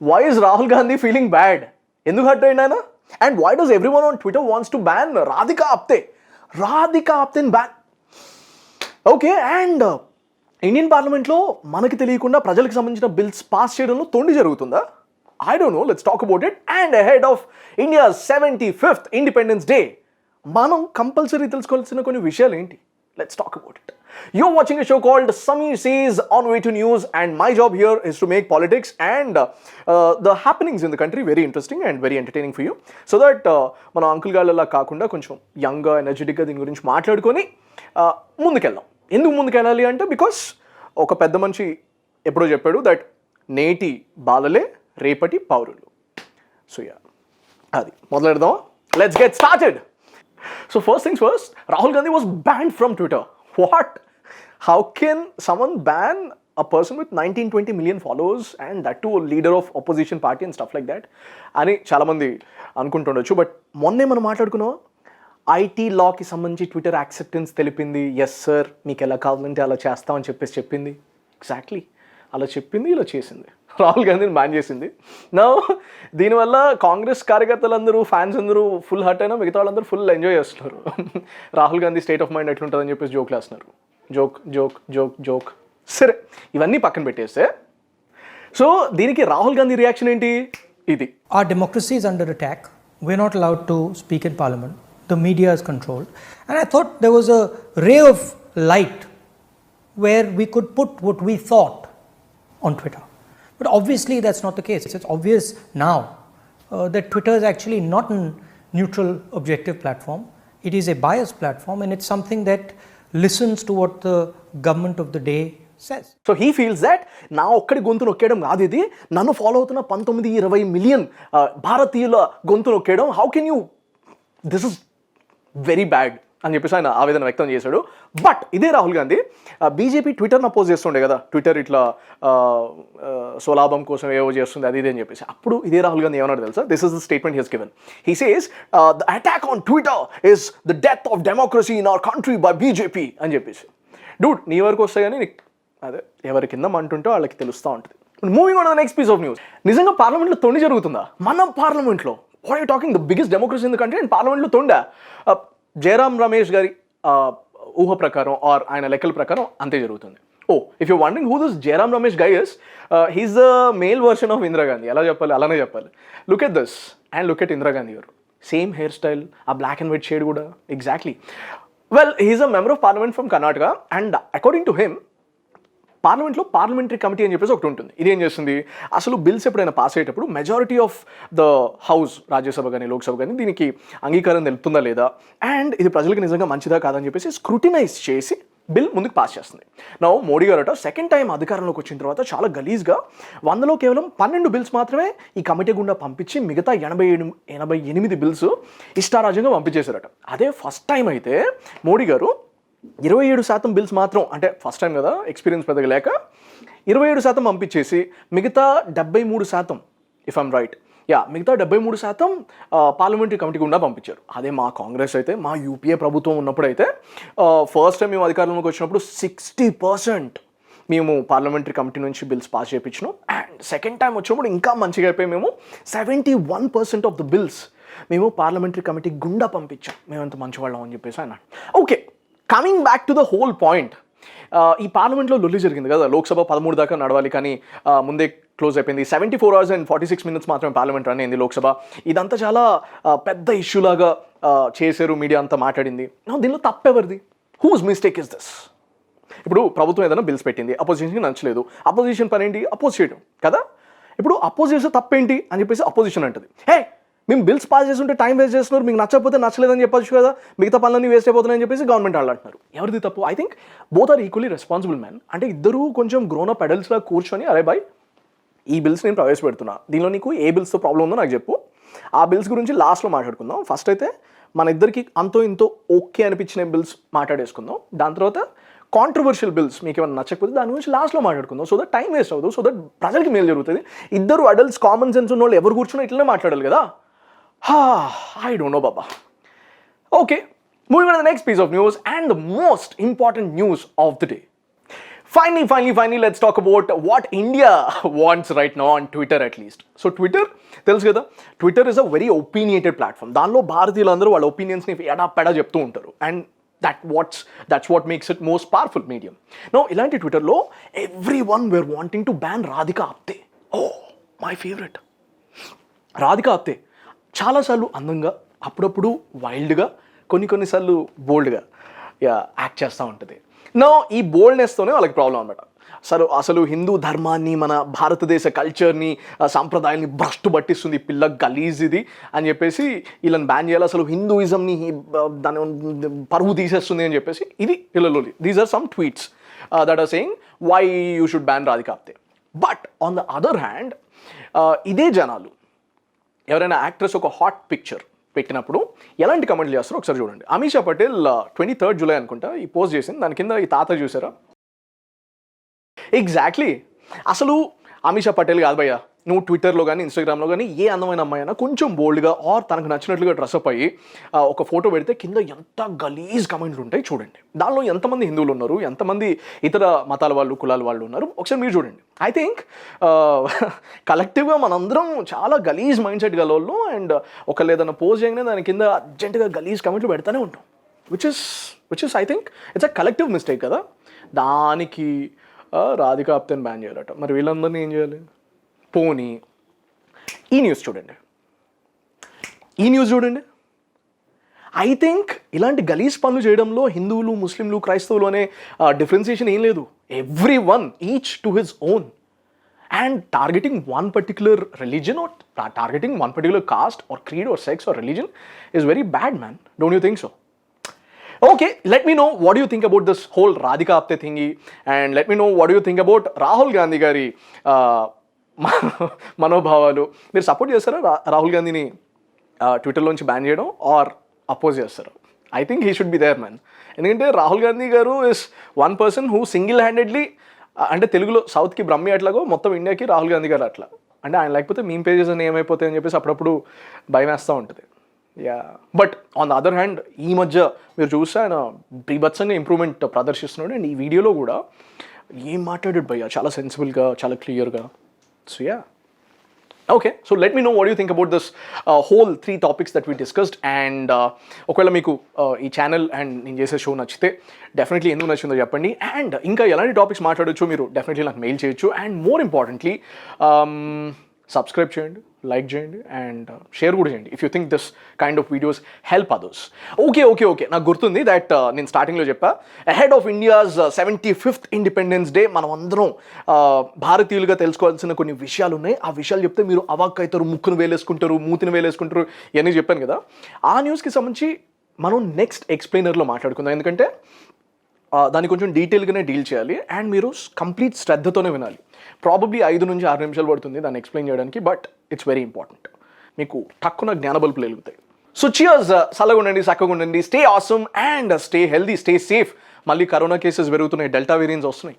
Why is Rahul Gandhi feeling bad? ఎందుకు hurt అయ్యిండు ఆయన? And why does everyone on Twitter wants to ban Radhika Apte? Radhika Apteని ban. Okay, and Indian పార్లమెంట్లో మనకి తెలియకుండా ప్రజలకు సంబంధించిన బిల్స్ పాస్ చేయడంలో తొండి జరుగుతుందా? I don't know, let's talk about it. And ahead of India's 75th Independence Day, మనం compulsory తెలుసుకోవాల్సిన కొన్ని విషయాలు ఏంటి? Let's talk about it. You're watching a show called Sameer Says on Way to News, and my job here is to make politics and the happenings in the country very interesting and very entertaining for you, so that మన uncle గాళ్ళలా కాకుండా కొంచెం యంగ్గా ఎనర్జెటిక్గా దీని గురించి మాట్లాడుకొని ముందుకెళ్దాం. ఎందుకు ముందుకెళ్ళాలి అంటే, బికాస్ ఒక పెద్ద మనిషి ఎప్పుడో చెప్పాడు దట్ నేటి బాలలే రేపటి పౌరులు. సో యా, అది మొదలెడదాం. Let's get started. So first things first, Rahul Gandhi was banned from Twitter. What? How can someone ban a person with 19-20 million followers and that too a leader of opposition party and stuff like that అని చాలామంది అనుకుంటుండొచ్చు. But మొన్నే మనం మాట్లాడుకున్నాం, IT లాకి సంబంధించి Twitter acceptance తెలిపింది. Yes sir, మీకు ఎలా కావాలంటే అలా చేస్తామని చెప్పింది. ఎగ్జాక్ట్లీ అలా చెప్పింది, ఇలా చేసింది. రాహుల్ గాంధీని బ్యాన్ చేసింది. నా దీనివల్ల కాంగ్రెస్ కార్యకర్తలందరూ, ఫ్యాన్స్ అందరూ ఫుల్ హర్ట్ అయినా మిగతా వాళ్ళందరూ ఫుల్ ఎంజాయ్ చేస్తున్నారు. Rahul Gandhi state of mind ఎట్లుంటుందని చెప్పేసి జోక్లు వేస్తున్నారు. Joke joke joke joke. సరే, ఇవన్నీ పక్కన పెట్టేస్తే, సో దీనికి రాహుల్ గాంధీ రియాక్షన్ ఏంటి? ఇది. Our democracy is under attack. We're not allowed to speak in parliament. The media is controlled. And I thought there was a ray of light where we could put what we thought on Twitter. But obviously that's not the case. It's obvious now that Twitter is actually not a neutral, objective platform. It is a biased platform, and it's something that listens to what the government of the day says. So he feels that నా ఒక్కడి గొంతు నొక్కేయడం కాదు ఇది, నన్ను follow అవుతున్న 19-20 million భారతీయుల గొంతు నొక్కేయడం. How can you, this is very bad అని చెప్పేసి ఆయన ఆవేదన వ్యక్తం చేశాడు. బట్ ఇదే రాహుల్ గాంధీ బీజేపీ ట్విట్టర్ని అపోజ్ చేస్తుండే కదా, ట్విట్టర్ ఇట్లా స్వలాభం కోసం ఏవో చేస్తుంది అది ఇది అని చెప్పేసి. అప్పుడు ఇదే రాహుల్ గాంధీ ఏమన్నాడు తెలుసా? This is the statement he has given. He says the attack on Twitter is the death of democracy in our country by BJP అని చెప్పేసి. డూడ్, నీ వరకు వస్తాయి కానీ అదే ఎవరి కింద అంటుంటే వాళ్ళకి తెలుస్తూ ఉంటుంది. Moving on the next piece of news. నిజంగా పార్లమెంట్లో తొండి జరుగుతుందా? మన పార్లమెంట్లో what are you talking, the biggest democracy in the country, and పార్లమెంట్లో తొండా? జయరాం రమేష్ గారి ఊహ ప్రకారం ఆర్ ఆయన లెక్కల ప్రకారం అంతే జరుగుతుంది. ఓ, if you wondering who this Jayaram Ramesh guy is, he's the male version of Indira Gandhi. ఎలా చెప్పాలి? అలానే చెప్పాలి. Look at this and look at Indira Gandhi గారు. సేమ్ హెయిర్ స్టైల్, ఆ బ్లాక్ అండ్ వైట్ షేడ్ కూడా exactly. Well, he's a member of parliament from Karnataka, and according to him పార్లమెంట్లో parliamentary committee అని చెప్పేసి ఒకటి ఉంటుంది. ఇది ఏం చేస్తుంది, అసలు బిల్స్ ఎప్పుడైనా పాస్ అయ్యేటప్పుడు majority of the house, Rajya Sabha కానీ లోక్సభ కానీ దీనికి అంగీకారం తెలుపుతుందా లేదా, అండ్ ఇది ప్రజలకు నిజంగా మంచిదా కాదని చెప్పేసి స్క్రూటినైజ్ చేసి బిల్ ముందుకు పాస్ చేస్తుంది. నా మోడీ గారు సెకండ్ టైం అధికారంలోకి వచ్చిన తర్వాత చాలా గలీజ్గా 100లో కేవలం 12 బిల్స్ మాత్రమే ఈ కమిటీ గుండా పంపించి మిగతా 88 బిల్స్ ఇష్టారాజ్యంగా పంపించేశారట. అదే ఫస్ట్ టైం అయితే మోడీ గారు 27% బిల్స్ మాత్రం, అంటే ఫస్ట్ టైం కదా, ఎక్స్పీరియన్స్ పెద్దగా లేక 27% పంపించేసి మిగతా 73%, ఇఫ్ ఐమ్ రైట్, మిగతా 73% పార్లమెంటరీ కమిటీ గుండా పంపించారు. అదే మా కాంగ్రెస్ అయితే, మా యూపీఏ ప్రభుత్వం ఉన్నప్పుడైతే ఫస్ట్ టైం మేము అధికారంలోకి వచ్చినప్పుడు 60% మేము పార్లమెంటరీ కమిటీ నుంచి బిల్స్ పాస్ చేయించినాం. అండ్ సెకండ్ టైం వచ్చినప్పుడు ఇంకా మంచిగా అయిపోయి మేము 71% ఆఫ్ ద బిల్స్ మేము పార్లమెంటరీ కమిటీ గుండా పంపించాం. మేము ఎంత మంచివాళ్ళం అని చెప్పేసి అన్నాడు. Okay, coming back to the whole point, ఈ పార్లమెంట్లో లొల్లి జరిగింది కదా, లోక్సభ 13 దాకా నడవాలి కానీ ముందే క్లోజ్ అయిపోయింది. 74 hours and 46 minutes మాత్రమే పార్లమెంట్ రన్ అయింది లోక్సభ. ఇదంతా చాలా పెద్ద ఇష్యూలాగా చేశారు, మీడియా అంతా మాట్లాడింది. దీనిలో తప్పెవరిది? Whose mistake is this? ఇప్పుడు ప్రభుత్వం ఏదైనా బిల్స్ పెట్టింది, అపోజిషన్కి నచ్చలేదు, అపోజిషన్ పని ఏంటి? అపోజ్ చేయడం కదా. ఇప్పుడు అపోజ్ చేస్తే తప్పేంటి అని చెప్పేసి అపోజిషన్ అంటుంది, హే మేము బిల్స్ పాస్ చేస్తుంటే టైం వేస్ట్ చేస్తున్నారు, మీకు నచ్చకపోతే నచ్చలేదని చెప్పచ్చు కదా, మిగతా పనులన్నీ వేస్ట్ అయిపోతున్నాయని చెప్పేసి గవర్నమెంట్ వాళ్ళు అంటున్నారు. ఎవరిది తప్పు? I think both are equally responsible man. అంటే ఇద్దరు కొంచెం గ్రోన్ అప్ అడల్ట్స్లా కూర్చొని, అరే బాయ్ ఈ బిల్స్ నేను ప్రవేశపెడుతున్నా, దీనిలో నీకు ఏ బిల్స్తో ప్రాబ్లం ఉందో నాకు చెప్పు, ఆ బిల్స్ గురించి లాస్ట్లో మాట్లాడుకుందాం. ఫస్ట్ అయితే మన ఇద్దరికి అంతో ఇంతో ఓకే అనిపించిన బిల్స్ మాట్లాడేసుకుందాం. దాని తర్వాత కాంట్రవర్షియల్ బిల్స్ మీకు ఏమైనా నచ్చకపోతే దాని గురించి లాస్ట్లో మాట్లాడుకుందాం. సో దట్ టైం వేస్ట్ అవ్వదు, సో దట్ ప్రజలకి మేలు జరుగుతుంది. ఇద్దరు అడల్ట్స్, కామన్ సెన్స్ ఉన్న వాళ్ళు ఎవరు కూర్చున్నా ఇట్లనే మాట్లాడాలి కదా. I don't know, Baba. Okay, moving on to the next piece of news and the most important news of the day. Finally, let's talk about what India wants right now on Twitter at least. So Twitter, తెలుసు కదా, Twitter is a very opinionated platform. దానిలో భారతీయులందరూ వాళ్ళ ఒపీనియన్స్ని ఎడాపెడా చెప్తూ ఉంటారు. And that's what makes it most powerful medium. Now, ఇలాంటి ట్విట్టర్లో everyone were wanting to ban Radhika Apte. Oh, my favorite. Radhika ఆప్తే చాలాసార్లు అందంగా, అప్పుడప్పుడు వైల్డ్గా, కొన్నిసార్లు బోల్డ్గా యాక్ట్ చేస్తూ ఉంటుంది. నా ఈ బోల్డ్నెస్తోనే వాళ్ళకి ప్రాబ్లం అనమాట. అసలు హిందూ ధర్మాన్ని, మన భారతదేశ కల్చర్ని, సాంప్రదాయాల్ని భ్రష్టు పట్టిస్తుంది పిల్ల గలీజ్ ఇది అని చెప్పేసి వీళ్ళని బ్యాన్ చేయాలి, అసలు హిందూయిజంని దాని పరువు తీసేస్తుంది అని చెప్పేసి ఇది వీళ్ళలో. These are some tweets that are saying why you should ban Radhika Apte. But on the other hand ఇదే జనాలు ఎవరైనా యాక్ట్రెస్ ఒక హాట్ పిక్చర్ పెట్టినప్పుడు ఎలాంటి కమెంట్లు చేస్తారో ఒకసారి చూడండి. అమీషా పటేల్ 23 జూలై అనుకుంటా ఈ పోస్ట్ చేసింది. దాని కింద ఈ తాత చూసారా? ఎగ్జాక్ట్లీ. అసలు అమీషా పటేల్ కాదు భయ్యా, నువ్వు ట్విట్టర్లో కానీ ఇన్స్టాగ్రామ్లో కానీ ఏ అందమైన అమ్మాయి అయినా కొంచెం బోల్డ్గా ఆర్ తనకు నచ్చినట్లుగా డ్రెస్అప్ అయ్యి ఒక ఫోటో పెడితే కింద ఎంత గలీజ్ కమెంట్లు ఉంటాయి చూడండి. దానిలో ఎంతమంది హిందువులు ఉన్నారు, ఎంతమంది ఇతర మతాల వాళ్ళు, కులాల వాళ్ళు ఉన్నారు, ఒకసారి మీరు చూడండి. ఐ థింక్ కలెక్టివ్గా మనందరం చాలా గలీజ్ మైండ్ సెట్ గలవాళ్ళు. అండ్ ఒకళ్ళు ఏదైనా పోస్ట్ చేయగానే దాని కింద అర్జెంటుగా గలీజ్ కమెంట్లు పెడతానే ఉంటాం, which is I think it's a collective mistake కదా. దానికి రాధికా ఆప్తేని బ్యాన్ చేయాలట. మరి వీళ్ళందరినీ ఏం చేయాలి? పోనీ ఈ న్యూస్ చూడండి. ఐ థింక్ ఇలాంటి గలీజ్ పనులు చేయడంలో హిందువులు, ముస్లింలు, క్రైస్తవులు అనే డిఫరెన్సియేషన్ ఏం లేదు. Every one, each to his own. And targeting one particular religion or targeting one particular caste or creed or sex or religion is very bad, man. Don't you think so? Okay, let me know what do you think about this whole Radhika Apte thingy, and let me know what do you think about Rahul Gandhi gari మనోభావాలు. మీరు support చేస్తారా రాహుల్ గాంధీని ట్విట్టర్లోంచి ban చేయడం, or oppose చేస్తారా? I think he should be there, man. ఎందుకంటే రాహుల్ గాంధీ గారు is one person who single handedly, అంటే తెలుగులో సౌత్కి బ్రహ్మి అట్లాగో మొత్తం ఇండియాకి రాహుల్ గాంధీ గారు అట్లా. అంటే ఆయన లేకపోతే మీమ్ పేజెస్ అని ఏమైపోతాయి అని చెప్పేసి అప్పుడప్పుడు భయం వేస్తూ ఉంటుంది. But on the other hand ఈ మధ్య మీరు చూస్తే ఆయన బీభత్సంగా ఇంప్రూవ్మెంట్ ప్రదర్శిస్తున్నాడు. అండ్ ఈ వీడియోలో కూడా ఏం మాట్లాడాడు భయ్యా, చాలా సెన్సిబుల్గా, చాలా క్లియర్గా. So okay, so let me know what you think about this whole 3 topics that we discussed. And ఒకవేళ మీకు ఈ ఛానల్ అండ్ నేను చేసే షో నచ్చితే డెఫినెట్లీ ఎందుకు నచ్చిందో చెప్పండి. అండ్ ఇంకా ఎలాంటి టాపిక్స్ మాట్లాడొచ్చు మీరు డెఫినెట్లీ నాకు మెయిల్ చేయొచ్చు. అండ్ మోర్ ఇంపార్టెంట్లీ సబ్స్క్రైబ్ చేయండి, లైక్ చేయండి, అండ్ షేర్ కూడా చేయండి if you think this kind of videos help others. Okay, నాకు గుర్తుంది దట్ నేను స్టార్టింగ్లో చెప్పా, ahead of India's 75th independence day మనం అందరం భారతీయులుగా తెలుసుకోవాల్సిన కొన్ని విషయాలు ఉన్నాయి. ఆ విషయాలు చెప్తే మీరు అవాక్ అవుతారు, ముక్కును వేలేసుకుంటారు, మూతిని వేలేసుకుంటారు, ఇవన్నీ చెప్పాను కదా. ఆ న్యూస్కి సంబంధించి మనం నెక్స్ట్ ఎక్స్ప్లెయినర్లో మాట్లాడుకుందాం. ఎందుకంటే దాన్ని కొంచెం డీటెయిల్గానే డీల్ చేయాలి అండ్ మీరు కంప్లీట్ శ్రద్ధతోనే వినాలి. ప్రాబబ్లీ 5 నుంచి 6 నిమిషాలు పడుతుంది దాన్ని ఎక్స్ప్లెయిన్ చేయడానికి, బట్ ఇట్స్ వెరీ ఇంపార్టెంట్. మీకు తక్కువ జ్ఞానబల్పులు వెలుగుతాయి. సో చియర్స్, చల్లగా ఉండండి, చక్కగా ఉండండి, stay awesome and stay healthy, stay safe. మళ్ళీ కరోనా కేసెస్ పెరుగుతున్నాయి, డెల్టా వేరియంట్స్ వస్తున్నాయి.